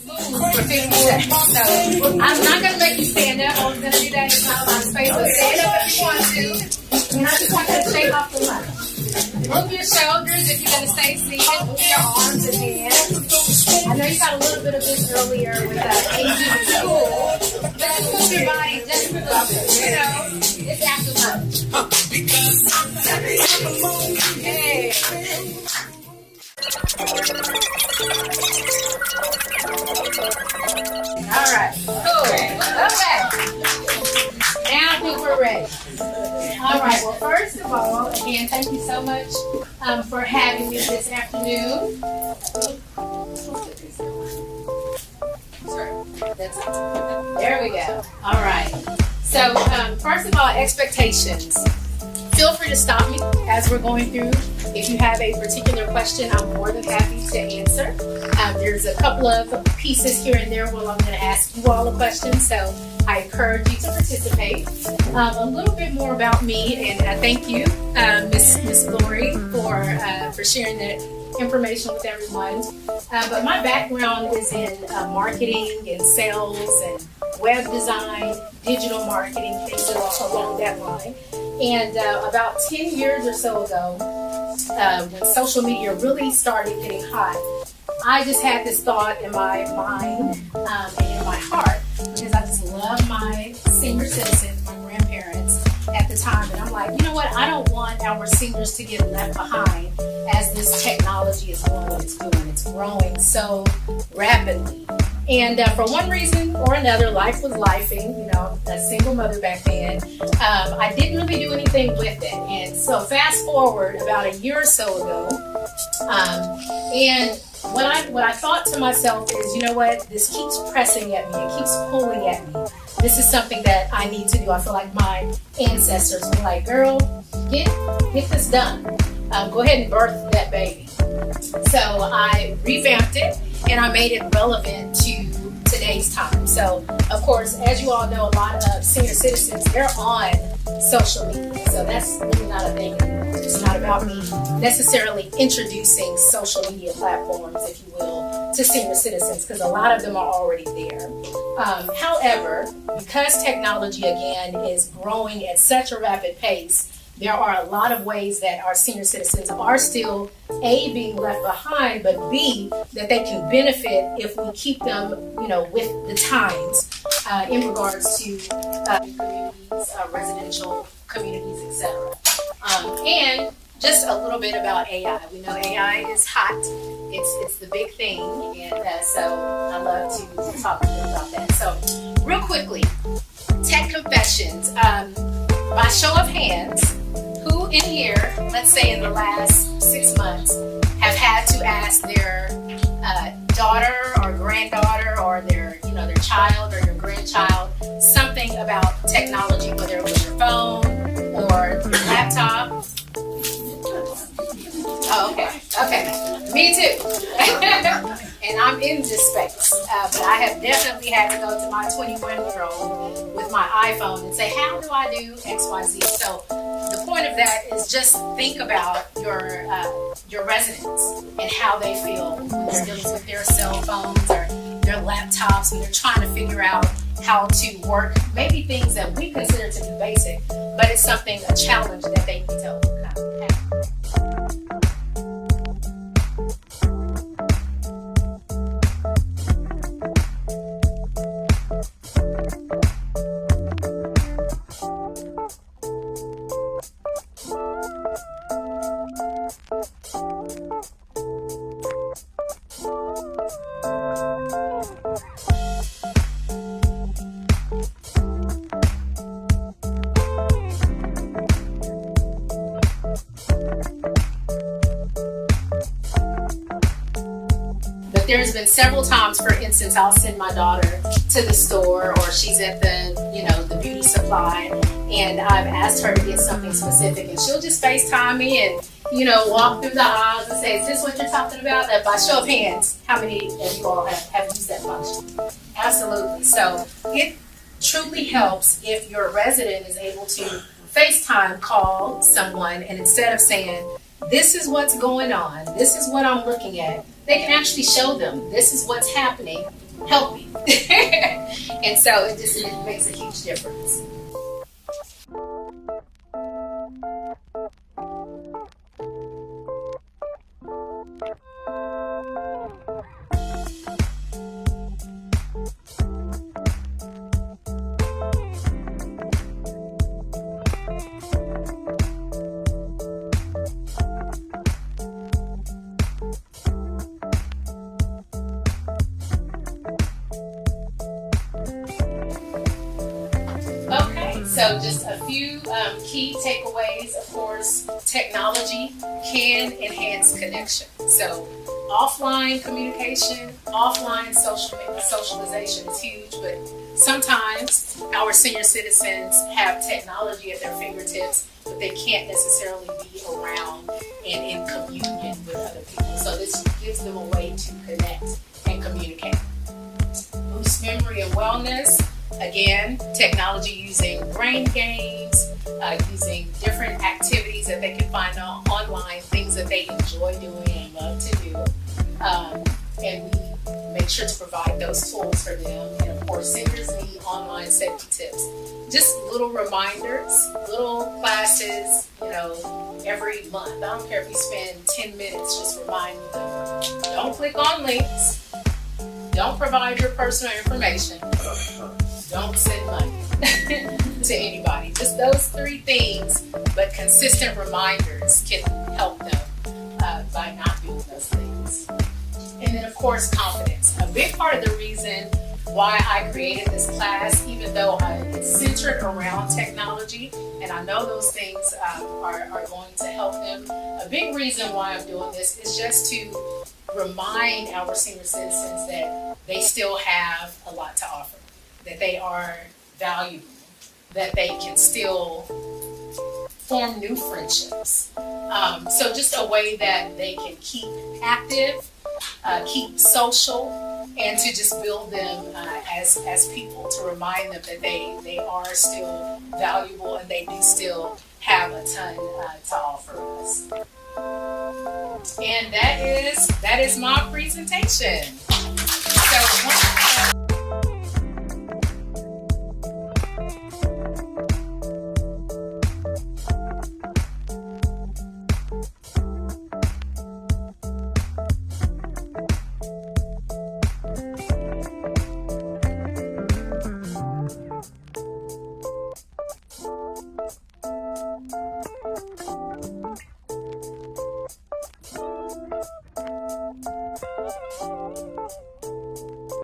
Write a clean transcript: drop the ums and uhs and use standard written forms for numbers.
move for 50 seconds. So I'm not going to make you stand up. I was going to do that. It's not a lot of space, but stand up if you want to. And I just want you to shake off the lunch. Move your shoulders if you're going to stay seated. Move your arms and hands. I know you got a little bit of this earlier with aging in school. But move your body just a little bit. You know, it's after lunch. Hey. All right. Cool. Okay. Now I think we're ready. All right. Well, first of all, again, thank you so much for having me this afternoon. There we go. All right. So, first of all, expectations. Feel free to stop me as we're going through. If you have a particular question, I'm more than happy to answer. There's a couple of pieces here and there where I'm going to ask you all a question, so I encourage you to participate. A little bit more about me, and thank you, Miss Lori, for sharing that information with everyone. But my background is in marketing and sales and web design, digital marketing, things along that line. And about 10 years or so ago, when social media really started getting hot, I just had this thought in my mind and in my heart, because I just love my senior citizens, my grandparents at the time. And I'm like, you know what? I don't want our seniors to get left behind as this technology is doing what it's doing. It's growing so rapidly. And for one reason or another, life was lifing, you know, a single mother back then. I didn't really do anything with it. And so fast forward about a year or so ago, and what I thought to myself is, you know what, this keeps pressing at me, it keeps pulling at me. This is something that I need to do. I feel like my ancestors were like, girl, get this done. Go ahead and birth that baby. So I revamped it and I made it relevant to today's time. So, of course, as you all know, a lot of senior citizens, they're on social media. So that's really not a thing anymore. It's not about me necessarily introducing social media platforms, if you will, to senior citizens, because a lot of them are already there. However, because technology, again, is growing at such a rapid pace, there are a lot of ways that our senior citizens are still, A, being left behind, but B, that they can benefit if we keep them, you know, with the times in regards to communities, residential communities, etc. And just a little bit about AI. We know AI is hot. It's the big thing, and so I love to talk a bit about that. So, real quickly, tech confessions. By show of hands, who in here, let's say in the last 6 months, have had to ask their daughter or granddaughter or their child or your grandchild something about technology, whether it was your phone or your laptop? Oh, okay. Me too. And I'm in this space, but I have definitely had to go to my 21-year-old with my iPhone and say, how do I do X, Y, Z? So the point of that is just think about your residents and how they feel when they're dealing with their cell phones or their laptops, and they're trying to figure out how to work maybe things that we consider to be basic, but it's a challenge that they need to overcome. There's been several times, for instance, I'll send my daughter to the store, or she's at the beauty supply, and I've asked her to get something specific, and she'll just FaceTime me and, walk through the aisles and say, is this what you're talking about? By show of hands, how many of you all have used that function? Absolutely. So it truly helps if your resident is able to FaceTime call someone, and instead of saying, this is what's going on, this is what I'm looking at, they can actually show them, this is what's happening, healthy. And so it makes a huge difference. So just a few key takeaways. Of course, technology can enhance connection. So offline communication, offline socialization is huge, but sometimes our senior citizens have technology at their fingertips, but they can't necessarily be around and in communion with other people. So this gives them a way to connect and communicate. Boost memory and wellness. Again, technology using brain games, using different activities that they can find online, things that they enjoy doing and love to do. And we make sure to provide those tools for them. And of course, seniors need online safety tips. Just little reminders, little classes, every month. I don't care if you spend 10 minutes just reminding them. Don't click on links. Don't provide your personal information. Don't send money to anybody. Just those 3 things, but consistent reminders can help them by not doing those things. And then, of course, confidence. A big part of the reason why I created this class, even though it's centered around technology, and I know those things are going to help them. A big reason why I'm doing this is just to remind our senior citizens that they still have a lot to offer, that they are valuable, that they can still form new friendships. So just a way that they can keep active, keep social, and to just build them as people, to remind them that they are still valuable and they do still have a ton to offer us. And that is my presentation.